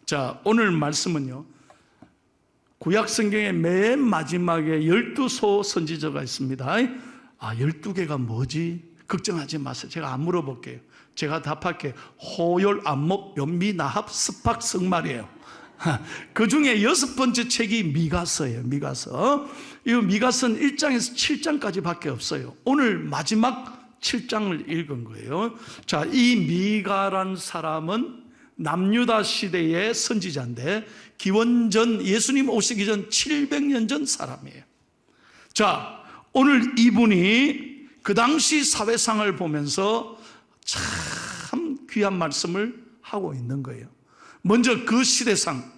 자, 오늘 말씀은요, 구약 성경의 맨 마지막에 12소 선지자가 있습니다. 12개가 뭐지? 걱정하지 마세요. 제가 안 물어볼게요. 제가 답할게요. 호열, 안목, 변미, 나합, 스팍, 성말이에요. 그 중에 6번째 책이 미가서예요. 미가서. 이 미가서는 1장에서 7장까지 밖에 없어요. 오늘 마지막 7장을 읽은 거예요. 자, 이 미가란 사람은 남유다 시대의 선지자인데 기원전 예수님 오시기 전 700년 전 사람이에요. 자, 오늘 이분이 그 당시 사회상을 보면서 참 귀한 말씀을 하고 있는 거예요. 먼저 그 시대상,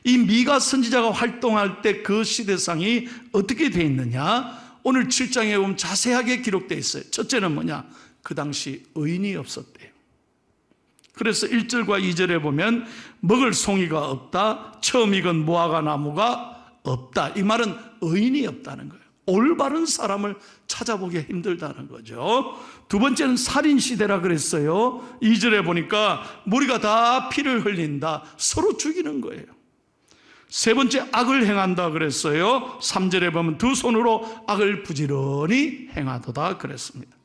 이 미가 선지자가 활동할 때 그 시대상이 어떻게 되어 있느냐, 오늘 7장에 보면 자세하게 기록되어 있어요. 첫째는 뭐냐, 그 당시 의인이 없었대요. 그래서 1절과 2절에 보면 먹을 송이가 없다, 처음 익은 무화과 나무가 없다. 이 말은 의인이 없다는 거예요. 올바른 사람을 찾아보기 힘들다는 거죠. 두 번째는 살인시대라 그랬어요. 2절에 보니까 무리가 다 피를 흘린다, 서로 죽이는 거예요. 세 번째, 악을 행한다 그랬어요. 3절에 보면 두 손으로 악을 부지런히 행하도다 그랬습니다.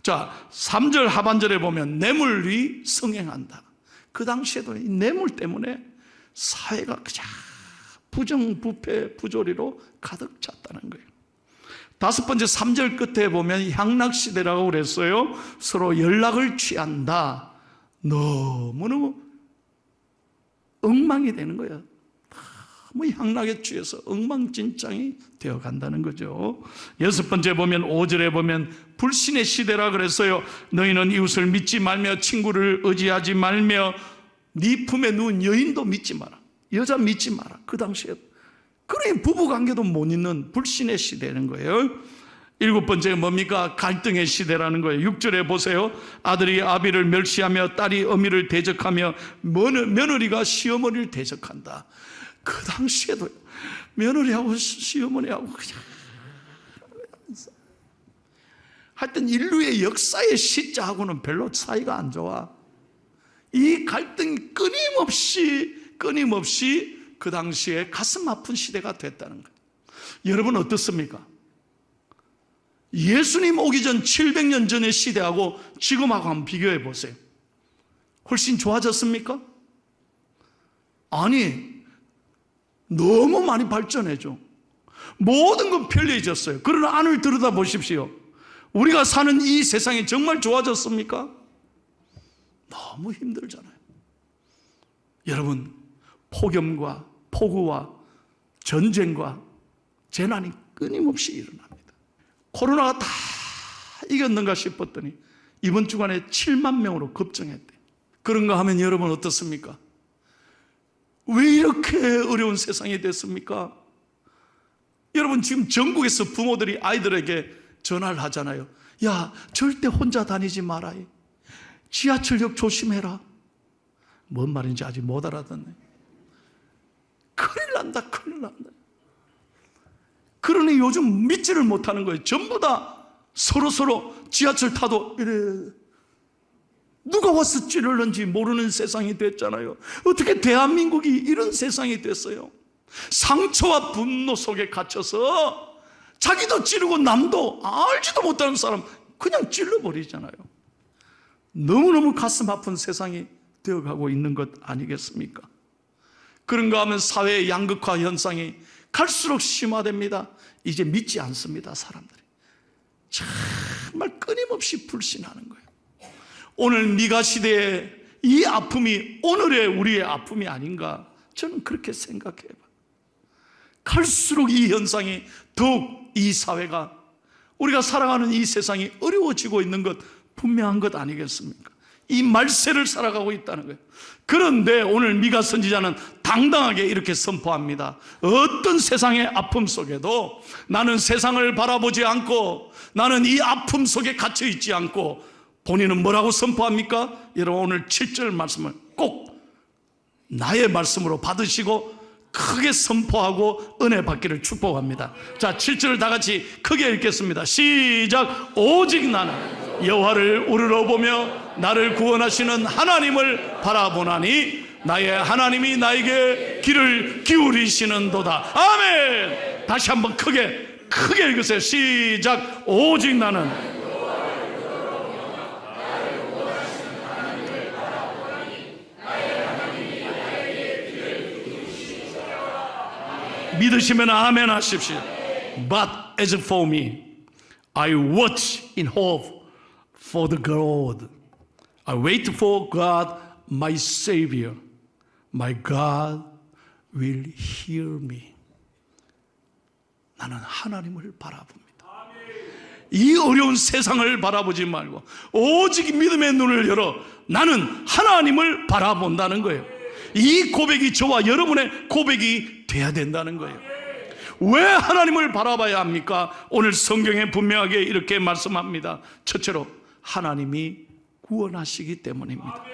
자, 3절 하반절에 보면 뇌물이 성행한다. 그 당시에도 이 뇌물 때문에 사회가 그냥 부정, 부패, 부조리로 가득 찼다는 거예요. 다섯 번째 3절 끝에 보면 향락시대라고 그랬어요. 서로 연락을 취한다. 너무너무 엉망이 되는 거예요. 너무 향락에 취해서 엉망진창이 되어간다는 거죠. 여섯 번째 보면 5절에 보면 불신의 시대라 그랬어요. 너희는 이웃을 믿지 말며 친구를 의지하지 말며 네 품에 누운 여인도 믿지 마라, 여자 믿지 마라. 그 당시에 그러니 부부관계도 못 잇는 불신의 시대는 거예요. 일곱 번째가 뭡니까? 갈등의 시대라는 거예요. 6절에 보세요. 아들이 아비를 멸시하며 딸이 어미를 대적하며 며느리가 시어머니를 대적한다. 그 당시에도 며느리하고 시어머니하고 그냥 하여튼 인류의 역사의 시자하고는 별로 사이가 안 좋아. 이 갈등이 끊임없이 그 당시에 가슴 아픈 시대가 됐다는 거예요. 여러분 어떻습니까? 예수님 오기 전 700년 전의 시대하고 지금하고 한번 비교해 보세요. 훨씬 좋아졌습니까? 아니, 너무 많이 발전해죠. 모든 건 편리해졌어요. 그러나 안을 들여다 보십시오. 우리가 사는 이 세상이 정말 좋아졌습니까? 너무 힘들잖아요. 여러분, 폭염과 폭우와 전쟁과 재난이 끊임없이 일어납니다. 코로나가 다 이겼는가 싶었더니 이번 주간에 7만 명으로 급증했대요. 그런가 하면 여러분 어떻습니까? 왜 이렇게 어려운 세상이 됐습니까? 여러분, 지금 전국에서 부모들이 아이들에게 전화를 하잖아요. 야, 절대 혼자 다니지 마라. 지하철역 조심해라. 뭔 말인지 아직 못 알아듣네. 큰일 난다. 그러니 요즘 믿지를 못하는 거예요. 전부 다 서로 지하철 타도 이래 누가 와서 찌르는지 모르는 세상이 됐잖아요. 어떻게 대한민국이 이런 세상이 됐어요? 상처와 분노 속에 갇혀서 자기도 찌르고 남도 알지도 못하는 사람 그냥 찔러버리잖아요. 너무너무 가슴 아픈 세상이 되어가고 있는 것 아니겠습니까? 그런가 하면 사회의 양극화 현상이 갈수록 심화됩니다. 이제 믿지 않습니다, 사람들이. 정말 끊임없이 불신하는 거예요. 오늘 미가 시대의 이 아픔이 오늘의 우리의 아픔이 아닌가, 저는 그렇게 생각해요. 갈수록 이 현상이 더욱 이 사회가, 우리가 살아가는 이 세상이 어려워지고 있는 것 분명한 것 아니겠습니까? 이 말세를 살아가고 있다는 거예요. 그런데 오늘 미가 선지자는 당당하게 이렇게 선포합니다. 어떤 세상의 아픔 속에도 나는 세상을 바라보지 않고, 나는 이 아픔 속에 갇혀 있지 않고, 본인은 뭐라고 선포합니까? 여러분, 오늘 7절 말씀을 꼭 나의 말씀으로 받으시고 크게 선포하고 은혜 받기를 축복합니다. 자, 7절을 다 같이 크게 읽겠습니다. 시작. 오직 나는 여호와를 우러러 보며 나를 구원하시는 하나님을 바라보나니 나의 하나님이 나에게 귀를 기울이시는도다. 아멘. 다시 한번 크게 읽으세요. 시작. 오직 나는 믿으시면 아멘 하십시오. But as for me, I watch in hope for the God. I wait for God, my Savior. My God will hear me. 나는 하나님을 바라봅니다. 이 어려운 세상을 바라보지 말고 오직 믿음의 눈을 열어 나는 하나님을 바라본다는 거예요. 이 고백이 저와 여러분의 고백이 돼야 된다는 거예요. 왜 하나님을 바라봐야 합니까? 오늘 성경에 분명하게 이렇게 말씀합니다. 첫째로 하나님이 구원하시기 때문입니다.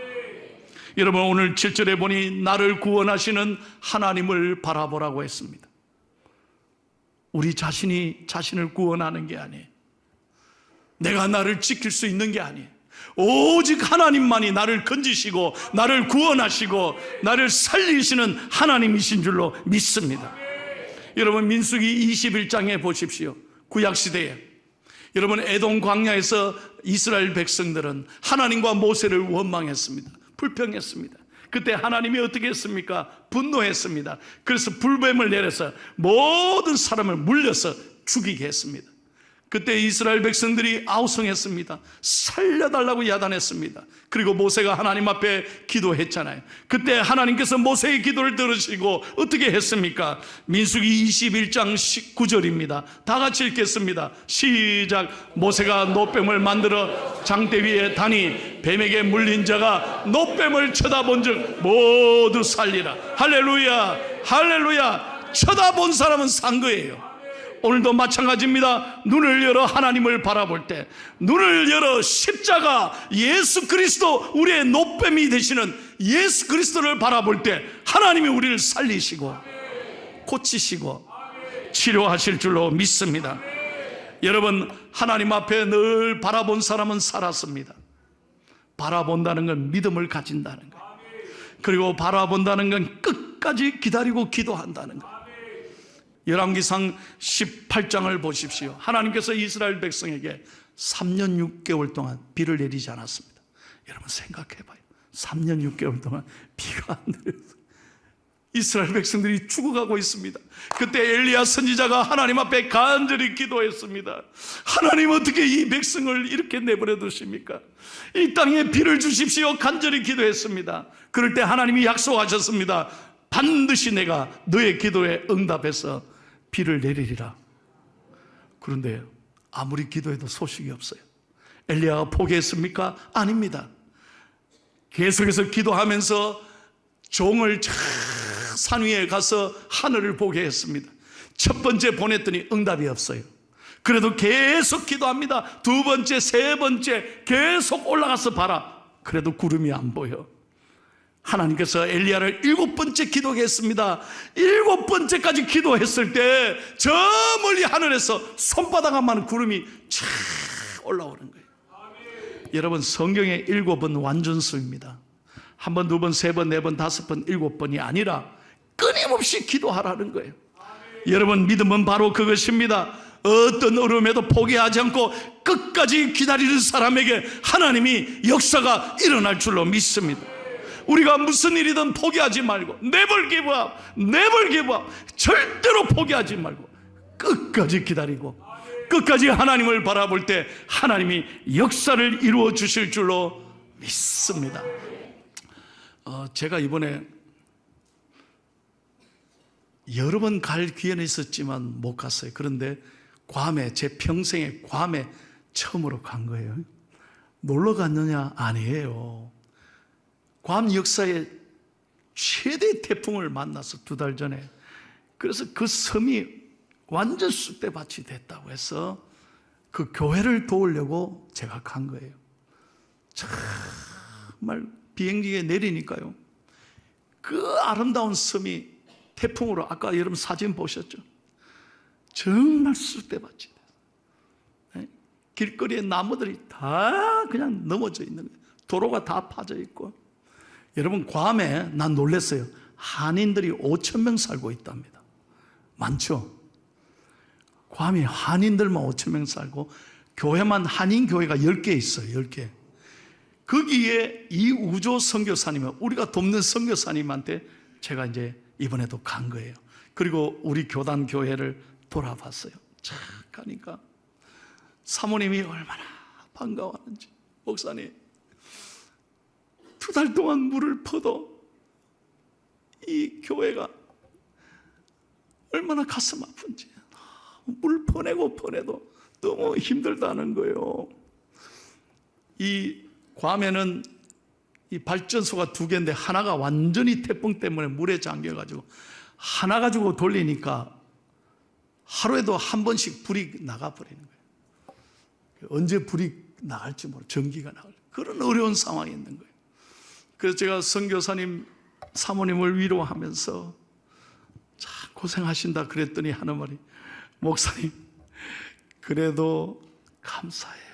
여러분, 오늘 7절에 보니 나를 구원하시는 하나님을 바라보라고 했습니다. 우리 자신이 자신을 구원하는 게 아니에요. 내가 나를 지킬 수 있는 게 아니에요. 오직 하나님만이 나를 건지시고 나를 구원하시고 나를 살리시는 하나님이신 줄로 믿습니다. 여러분, 민수기 21장에 보십시오. 구약시대에 여러분, 에돔 광야에서 이스라엘 백성들은 하나님과 모세를 원망했습니다. 불평했습니다. 그때 하나님이 어떻게 했습니까? 분노했습니다. 그래서 불뱀을 내려서 모든 사람을 물려서 죽이게 했습니다. 그때 이스라엘 백성들이 아우성했습니다. 살려달라고 야단했습니다. 그리고 모세가 하나님 앞에 기도했잖아요. 그때 하나님께서 모세의 기도를 들으시고 어떻게 했습니까? 민수기 21장 19절입니다. 다 같이 읽겠습니다. 시작. 모세가 노뱀을 만들어 장대 위에 다니 뱀에게 물린 자가 노뱀을 쳐다본 즉 모두 살리라. 할렐루야, 할렐루야. 쳐다본 사람은 산 거예요. 오늘도 마찬가지입니다. 눈을 열어 하나님을 바라볼 때, 눈을 열어 십자가 예수 그리스도, 우리의 노뱀이 되시는 예수 그리스도를 바라볼 때 하나님이 우리를 살리시고 고치시고 치료하실 줄로 믿습니다. 여러분, 하나님 앞에 늘 바라본 사람은 살았습니다. 바라본다는 건 믿음을 가진다는 거예요. 그리고 바라본다는 건 끝까지 기다리고 기도한다는 거예요. 열왕기상 18장을 보십시오. 하나님께서 이스라엘 백성에게 3년 6개월 동안 비를 내리지 않았습니다. 여러분 생각해봐요. 3년 6개월 동안 비가 안 내려서 이스라엘 백성들이 죽어가고 있습니다. 그때 엘리야 선지자가 하나님 앞에 간절히 기도했습니다. 하나님, 어떻게 이 백성을 이렇게 내버려 두십니까? 이 땅에 비를 주십시오. 간절히 기도했습니다. 그럴 때 하나님이 약속하셨습니다. 반드시 내가 너의 기도에 응답해서 비를 내리리라. 그런데 아무리 기도해도 소식이 없어요. 엘리야가 포기했습니까? 아닙니다. 계속해서 기도하면서 종을 산 위에 가서 하늘을 보게 했습니다. 첫 번째 보냈더니 응답이 없어요. 그래도 계속 기도합니다. 두 번째, 세 번째 계속 올라가서 봐라. 그래도 구름이 안 보여. 하나님께서 엘리야를 7번째 기도하게 했습니다. 7번째까지 기도했을 때 저 멀리 하늘에서 손바닥만한 구름이 쫙 올라오는 거예요. 여러분, 성경의 7은 완전수입니다. 한 번, 두 번, 세 번, 네 번, 다섯 번, 7번이 아니라 끊임없이 기도하라는 거예요. 여러분, 믿음은 바로 그것입니다. 어떤 어려움에도 포기하지 않고 끝까지 기다리는 사람에게 하나님이 역사가 일어날 줄로 믿습니다. 우리가 무슨 일이든 포기하지 말고 never give up, never give up. 절대로 포기하지 말고 끝까지 기다리고 끝까지 하나님을 바라볼 때 하나님이 역사를 이루어 주실 줄로 믿습니다. 제가 이번에 여러 번 갈 기회는 있었지만 못 갔어요. 그런데 괌에, 제 평생에 괌에 처음으로 간 거예요. 놀러 갔느냐? 아니에요. 괌 역사의 최대 태풍을 만나서 2달 전에, 그래서 그 섬이 완전 쑥대밭이 됐다고 해서 그 교회를 도우려고 제가 간 거예요. 정말 비행기에 내리니까요, 그 아름다운 섬이 태풍으로, 아까 여러분 사진 보셨죠? 정말 쑥대밭이 됐어요. 길거리에 나무들이 다 그냥 넘어져 있는 거예요. 도로가 다 파져 있고. 여러분, 괌에 난 놀랐어요. 한인들이 5천 명 살고 있답니다. 많죠? 괌에 한인들만 5천 명 살고 교회만 한인 교회가 10개 있어요. 10개. 거기에 이 우조 선교사님은, 우리가 돕는 선교사님한테 제가 이제 이번에도 간 거예요. 그리고 우리 교단 교회를 돌아봤어요. 참 가니까 사모님이 얼마나 반가워하는지. 목사님, 2달 동안 물을 퍼도 이 교회가 얼마나 가슴 아픈지. 물 퍼내고 퍼내도 너무 힘들다는 거예요. 이 괌에는 이 발전소가 2개인데 하나가 완전히 태풍 때문에 물에 잠겨가지고 하나 가지고 돌리니까 하루에도 한 번씩 불이 나가버리는 거예요. 언제 불이 나갈지 모르고 전기가 나갈 그런 어려운 상황이 있는 거예요. 그래서 제가 선교사님 사모님을 위로하면서 참 고생하신다 그랬더니 하는 말이, 목사님 그래도 감사해요.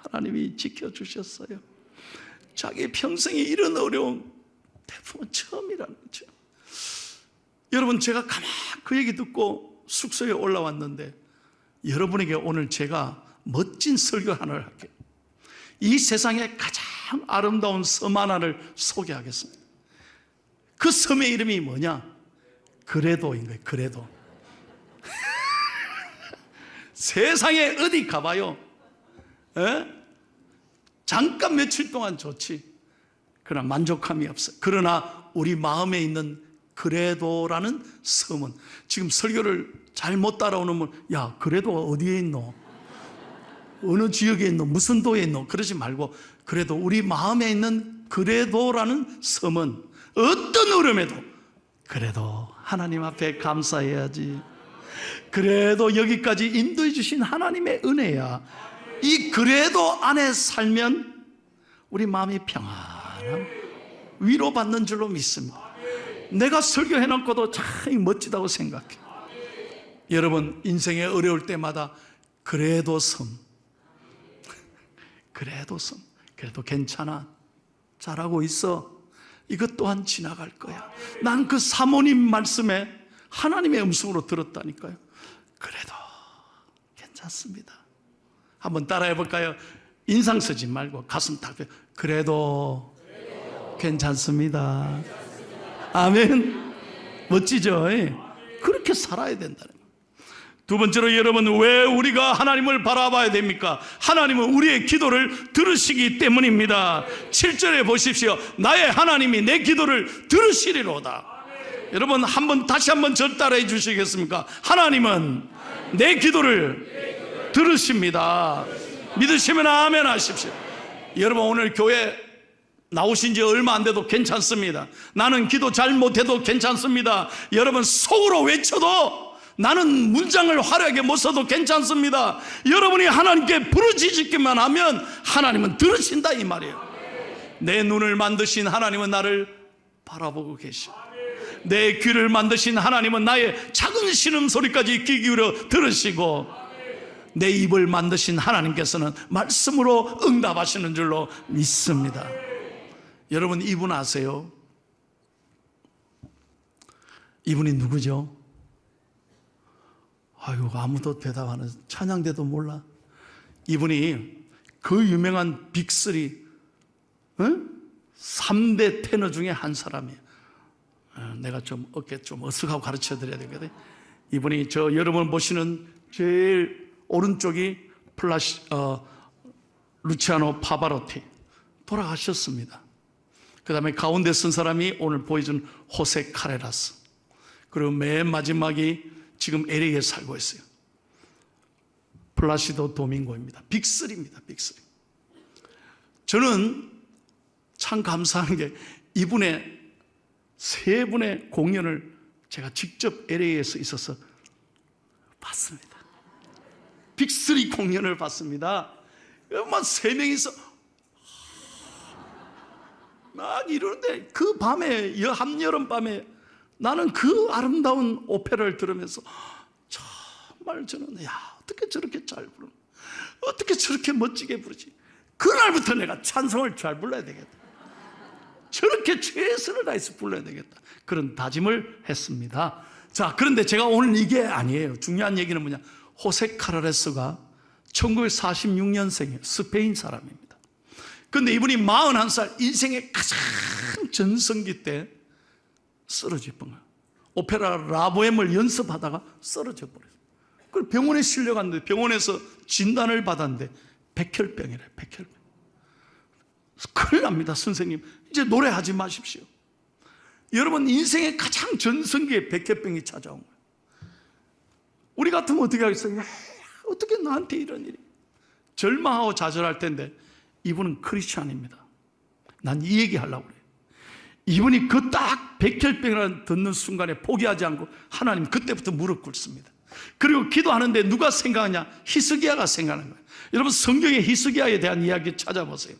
하나님이 지켜주셨어요. 자기 평생에 이런 어려운 태풍은 처음이라는 거죠. 여러분, 제가 가만히 그 얘기 듣고 숙소에 올라왔는데 여러분에게 오늘 제가 멋진 설교 하나를 할게요. 이 세상에 가장 아름다운 섬 하나를 소개하겠습니다. 그 섬의 이름이 뭐냐? 그레도인 거예요. 그레도. 세상에 어디 가봐요. 잠깐 며칠 동안 좋지. 그러나 만족함이 없어. 그러나 우리 마음에 있는 그레도라는 섬은, 지금 설교를 잘 못 따라오는 분, 야, 그레도가 어디에 있노? 어느 지역에 있노? 무슨 도에 있노? 그러지 말고, 그래도 우리 마음에 있는 그레도라는 섬은 어떤 어려움에도 그래도 하나님 앞에 감사해야지. 그래도 여기까지 인도해 주신 하나님의 은혜야. 이 그래도 안에 살면 우리 마음이 평안함, 위로받는 줄로 믿습니다. 내가 설교해놓고도 참 멋지다고 생각해. 여러분, 인생에 어려울 때마다 그래도 섬, 그래도 섬, 그래도 괜찮아, 잘하고 있어, 이것 또한 지나갈 거야. 난 그 사모님 말씀에 하나님의 음성으로 들었다니까요. 그래도 괜찮습니다. 한번 따라해 볼까요? 인상 쓰지 말고 가슴 탁, 그래도 괜찮습니다. 아멘. 멋지죠? 그렇게 살아야 된다는 거예요. 두 번째로, 여러분, 왜 우리가 하나님을 바라봐야 됩니까? 하나님은 우리의 기도를 들으시기 때문입니다. 7절에 보십시오. 나의 하나님이 내 기도를 들으시리로다. 여러분, 다시 한번 절 따라해 주시겠습니까? 하나님은 내 기도를 들으십니다. 믿으시면 아멘 하십시오. 여러분, 오늘 교회 나오신 지 얼마 안 돼도 괜찮습니다. 나는 기도 잘 못해도 괜찮습니다. 여러분, 속으로 외쳐도 나는 문장을 화려하게 못 써도 괜찮습니다. 여러분이 하나님께 부르짖기만 하면 하나님은 들으신다, 이 말이에요. 내 눈을 만드신 하나님은 나를 바라보고 계시고, 내 귀를 만드신 하나님은 나의 작은 신음소리까지 귀 기울여 들으시고, 내 입을 만드신 하나님께서는 말씀으로 응답하시는 줄로 믿습니다. 여러분, 이분 아세요? 이분이 누구죠? 아유, 아무도 대답 안 해서 찬양대도 몰라. 이분이 그 유명한 빅3, 3대 테너 중에 한 사람이에요. 내가 좀 어깨 좀 어색하고 가르쳐 드려야 되거든. 이분이 저 여러분 보시는 제일 오른쪽이 루치아노 파바로티, 돌아가셨습니다. 그 다음에 가운데 쓴 사람이 오늘 보여준 호세 카레라스, 그리고 맨 마지막이 지금 LA에 살고 있어요. 플라시도 도밍고입니다. 빅3입니다. 빅3. 저는 참 감사한 게 이분의 3분의 공연을 제가 직접 LA에서 있어서 봤습니다. 빅3 공연을 봤습니다. 막 3명이서 막 이러는데, 그 밤에, 한여름 밤에 나는 그 아름다운 오페라를 들으면서 정말 저는, 야, 어떻게 저렇게 잘 부르나, 어떻게 저렇게 멋지게 부르지. 그날부터 내가 찬송을 잘 불러야 되겠다. 저렇게 최선을 다해서 불러야 되겠다, 그런 다짐을 했습니다. 자, 그런데 제가 오늘 이게 아니에요. 중요한 얘기는 뭐냐, 호세 카르레스가 1946년생이에요. 스페인 사람입니다. 그런데 이분이 41살, 인생의 가장 전성기 때 쓰러질 뻔해요. 오페라 라보엠을 연습하다가 쓰러져 버렸어요. 그래서 병원에 실려갔는데 병원에서 진단을 받았는데 백혈병이래. 백혈병. 큰일 납니다. 선생님, 이제 노래하지 마십시오. 여러분, 인생의 가장 전성기에 백혈병이 찾아온 거예요. 우리 같으면 어떻게 하겠어요? 야, 어떻게 나한테 이런 일이. 절망하고 좌절할 텐데 이분은 크리스찬입니다. 난 이 얘기 하려고 그래요. 이분이 그 딱 백혈병이라는 듣는 순간에 포기하지 않고 하나님 그때부터 무릎 꿇습니다. 그리고 기도하는데 누가 생각하냐? 히스기야가 생각하는 거예요. 여러분, 성경에 히스기야에 대한 이야기 찾아보세요.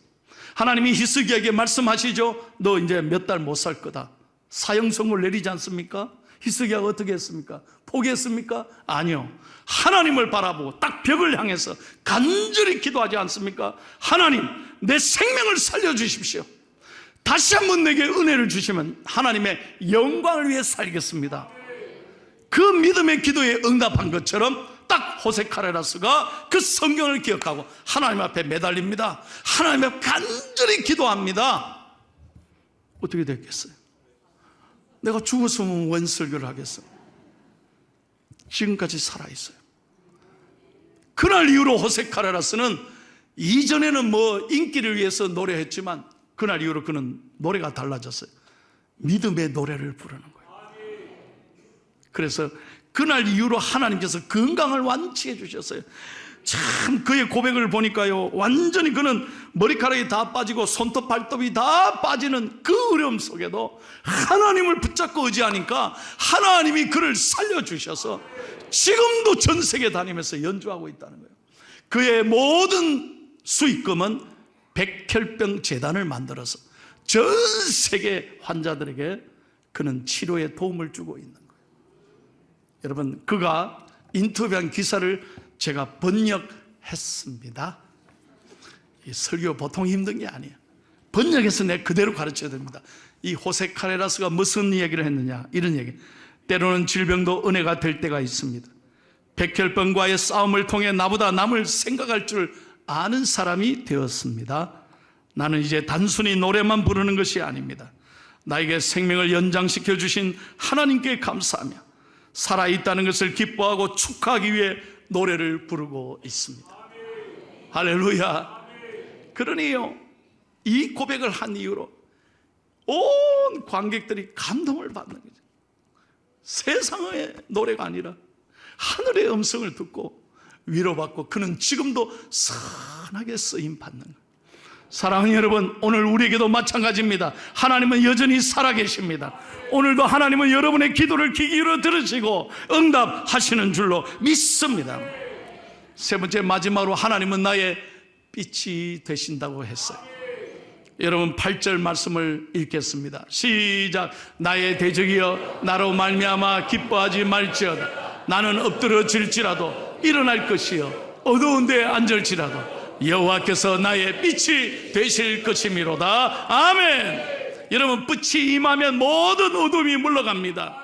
하나님이 히스기야에게 말씀하시죠. 너 이제 몇 달 못 살 거다. 사형선고를 내리지 않습니까? 히스기야가 어떻게 했습니까? 포기했습니까? 아니요. 하나님을 바라보고 딱 벽을 향해서 간절히 기도하지 않습니까? 하나님, 내 생명을 살려주십시오. 다시 한번 내게 은혜를 주시면 하나님의 영광을 위해 살겠습니다. 그 믿음의 기도에 응답한 것처럼 딱 호세 카레라스가 그 성경을 기억하고 하나님 앞에 매달립니다. 하나님 앞에 간절히 기도합니다. 어떻게 됐겠어요? 내가 죽었으면 원 설교를 하겠어? 지금까지 살아있어요. 그날 이후로 호세 카레라스는 이전에는 뭐 인기를 위해서 노래했지만 그날 이후로 그는 노래가 달라졌어요. 믿음의 노래를 부르는 거예요. 그래서 그날 이후로 하나님께서 건강을 완치해 주셨어요. 참, 그의 고백을 보니까요, 완전히 그는 머리카락이 다 빠지고 손톱 발톱이 다 빠지는 그 어려움 속에도 하나님을 붙잡고 의지하니까 하나님이 그를 살려주셔서 지금도 전 세계 다니면서 연주하고 있다는 거예요. 그의 모든 수익금은 백혈병 재단을 만들어서 전 세계 환자들에게 그는 치료에 도움을 주고 있는 거예요. 여러분, 그가 인터뷰한 기사를 제가 번역했습니다. 이 설교 보통 힘든 게 아니에요. 번역해서 내 그대로 가르쳐야 됩니다. 이 호세 카레라스가 무슨 얘기를 했느냐, 이런 얘기. 때로는 질병도 은혜가 될 때가 있습니다. 백혈병과의 싸움을 통해 나보다 남을 생각할 줄 아는 사람이 되었습니다. 나는 이제 단순히 노래만 부르는 것이 아닙니다. 나에게 생명을 연장시켜 주신 하나님께 감사하며 살아있다는 것을 기뻐하고 축하하기 위해 노래를 부르고 있습니다. 할렐루야. 그러니요, 이 고백을 한 이후로 온 관객들이 감동을 받는 거죠. 세상의 노래가 아니라 하늘의 음성을 듣고 위로받고 그는 지금도 선하게 쓰임 받는 거예요. 사랑하는 여러분, 오늘 우리에게도 마찬가지입니다. 하나님은 여전히 살아계십니다. 오늘도 하나님은 여러분의 기도를 귀 기울여 들으시고 응답하시는 줄로 믿습니다. 세 번째, 마지막으로 하나님은 나의 빛이 되신다고 했어요. 여러분, 8절 말씀을 읽겠습니다. 시작. 나의 대적이여 나로 말미암아 기뻐하지 말지어다. 나는 엎드러질지라도 일어날 것이요 어두운 데에 앉을지라도 여호와께서 나의 빛이 되실 것이미로다. 아멘. 여러분, 빛이 임하면 모든 어둠이 물러갑니다.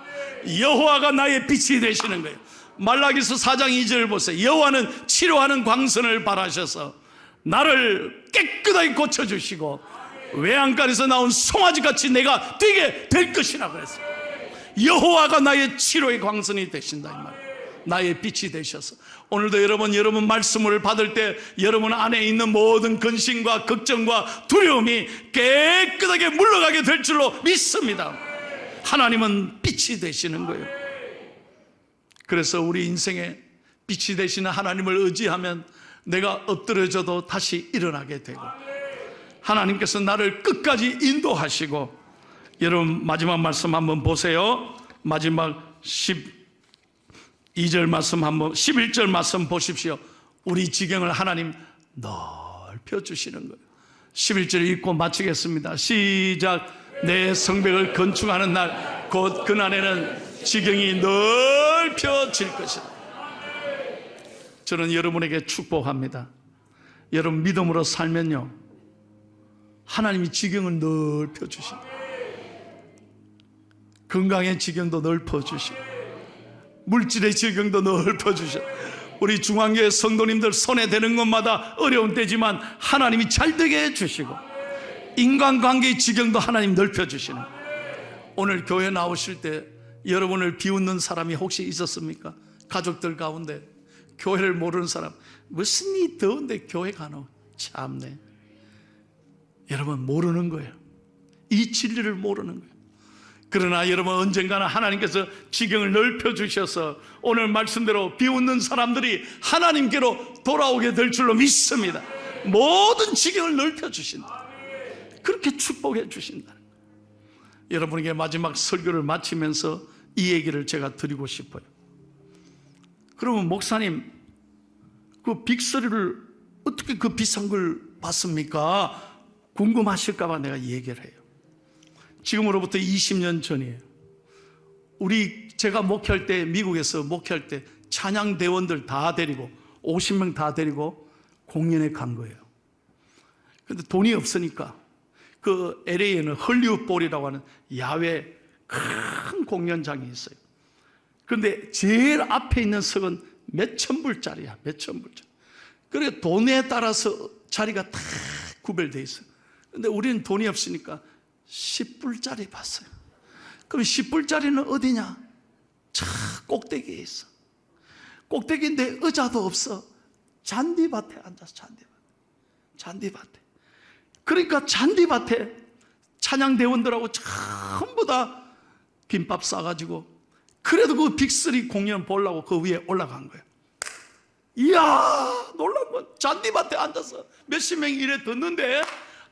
여호와가 나의 빛이 되시는 거예요. 말라기서 4장 2절 보세요. 여호와는 치료하는 광선을 발하셔서 나를 깨끗하게 고쳐주시고 외양간에서 나온 송아지같이 내가 되게 될 것이라 그랬어요. 여호와가 나의 치료의 광선이 되신다, 이 말이에요. 나의 빛이 되셔서 오늘도 여러분 말씀을 받을 때 여러분 안에 있는 모든 근심과 걱정과 두려움이 깨끗하게 물러가게 될 줄로 믿습니다. 하나님은 빛이 되시는 거예요. 그래서 우리 인생에 빛이 되시는 하나님을 의지하면 내가 엎드려져도 다시 일어나게 되고 하나님께서 나를 끝까지 인도하시고, 여러분 마지막 말씀 한번 보세요. 마지막 12절 말씀 한번, 11절 말씀 보십시오. 우리 지경을 하나님 넓혀주시는 거예요. 11절 읽고 마치겠습니다. 시작. 내 성벽을 건축하는 날 곧 그날에는 지경이 넓혀질 것이다. 저는 여러분에게 축복합니다. 여러분 믿음으로 살면요, 하나님이 지경을 넓혀 주신다. 건강의 지경도 넓혀 주시고 물질의 지경도 넓혀 주셔. 우리 중앙교회 성도님들 손에 대는 것마다 어려운 때지만 하나님이 잘 되게 해주시고 인간관계의 지경도 하나님 넓혀 주시는. 오늘 교회 나오실 때 여러분을 비웃는 사람이 혹시 있었습니까? 가족들 가운데 교회를 모르는 사람, 무슨 이 더운데 교회 가노? 참네. 여러분 모르는 거예요. 이 진리를 모르는 거예요. 그러나 여러분 언젠가는 하나님께서 지경을 넓혀 주셔서 오늘 말씀대로 비웃는 사람들이 하나님께로 돌아오게 될 줄로 믿습니다. 모든 지경을 넓혀 주신다. 그렇게 축복해 주신다. 여러분에게 마지막 설교를 마치면서 이 얘기를 제가 드리고 싶어요. 그러면 목사님, 그 빅3를 어떻게 그 비싼 걸 받습니까? 궁금하실까 봐 내가 얘기를 해요. 지금으로부터 20년 전이에요. 제가 목회할 때, 미국에서 목회할 때 찬양대원들 다 데리고 50명 다 데리고 공연에 간 거예요. 근데 돈이 없으니까 그 LA에는 헐리우드볼이라고 하는 야외 큰 공연장이 있어요. 그런데 제일 앞에 있는 석은 몇천 불짜리야, 몇천 불짜리. 그래 돈에 따라서 자리가 다 구별되어 있어요. 근데 우리는 돈이 없으니까 10불짜리 봤어요. 그럼 10불짜리는 어디냐? 저 꼭대기에 있어. 꼭대기인데 의자도 없어. 잔디밭에 앉아서 잔디밭에. 그러니까 잔디밭에 찬양대원들하고 전부 다 김밥 싸가지고 그래도 그 빅3 공연 보려고 그 위에 올라간 거예요. 이야, 놀라운 건 잔디밭에 앉아서 몇십 명이 이래 듣는데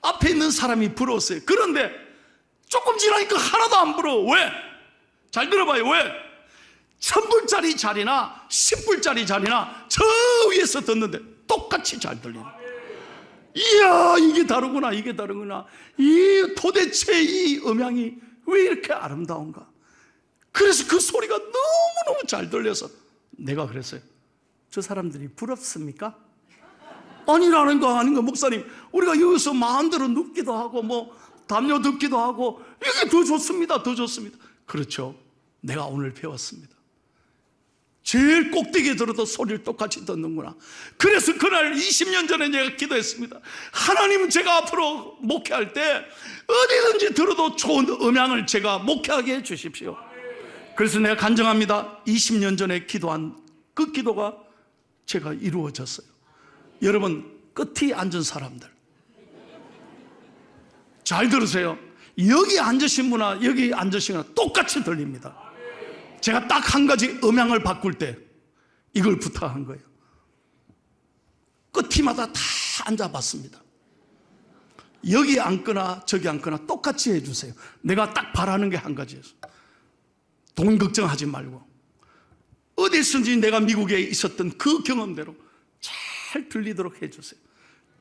앞에 있는 사람이 부러웠어요. 그런데 조금 지나니까 하나도 안 부러워. 왜? 잘 들어봐요. 왜? 1000불짜리 자리나 10불짜리 자리나 저 위에서 듣는데 똑같이 잘 들리는. 이야, 이게 다르구나, 이게 다르구나. 도대체 이 음향이 왜 이렇게 아름다운가? 그래서 그 소리가 너무너무 잘 들려서 내가 그랬어요. 저 사람들이 부럽습니까? 아니라는 거 아닌가, 목사님. 우리가 여기서 마음대로 눕기도 하고 뭐 담요 듣기도 하고 이게 더 좋습니다, 더 좋습니다. 그렇죠. 내가 오늘 배웠습니다. 제일 꼭대기에 들어도 소리를 똑같이 듣는구나. 그래서 그날 20년 전에 내가 기도했습니다. 하나님, 제가 앞으로 목회할 때 어디든지 들어도 좋은 음향을 제가 목회하게 해주십시오. 그래서 내가 간증합니다. 20년 전에 기도한 그 기도가 제가 이루어졌어요. 여러분, 끝이 앉은 사람들 잘 들으세요. 여기 앉으신 분과 여기 앉으신 분과 똑같이 들립니다. 제가 딱 한 가지 음향을 바꿀 때 이걸 부탁한 거예요. 끝이마다 다 앉아봤습니다. 여기 앉거나 저기 앉거나 똑같이 해주세요. 내가 딱 바라는 게 한 가지예요. 돈 걱정하지 말고 어디서든지 내가 미국에 있었던 그 경험대로 잘 들리도록 해주세요.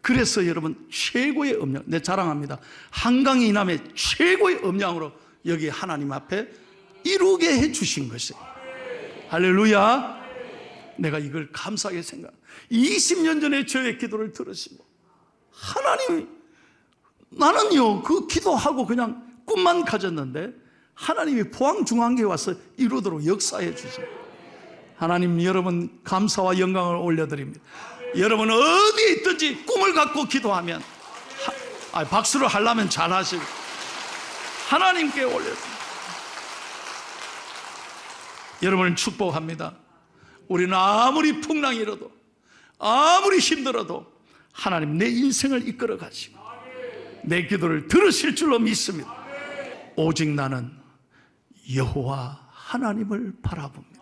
그래서 여러분, 최고의 음량, 내 자랑합니다. 한강 이남의 최고의 음량으로 여기 하나님 앞에 이루게 해주신 것이에요. 할렐루야. 내가 이걸 감사하게 생각합니다. 20년 전에 저의 기도를 들으시고 하나님이, 나는요 그 기도하고 그냥 꿈만 가졌는데 하나님이 포항중앙교회 와서 이루도록 역사해 주세요. 하나님, 여러분 감사와 영광을 올려드립니다. 여러분 어디에 있든지 꿈을 갖고 기도하면 박수를 하려면 잘하시고 하나님께 올려드립니다. 여러분을 축복합니다. 우리는 아무리 풍랑이 일어도 아무리 힘들어도 하나님 내 인생을 이끌어 가시고 내 기도를 들으실 줄로 믿습니다. 오직 나는 여호와 하나님을 바라봅니다.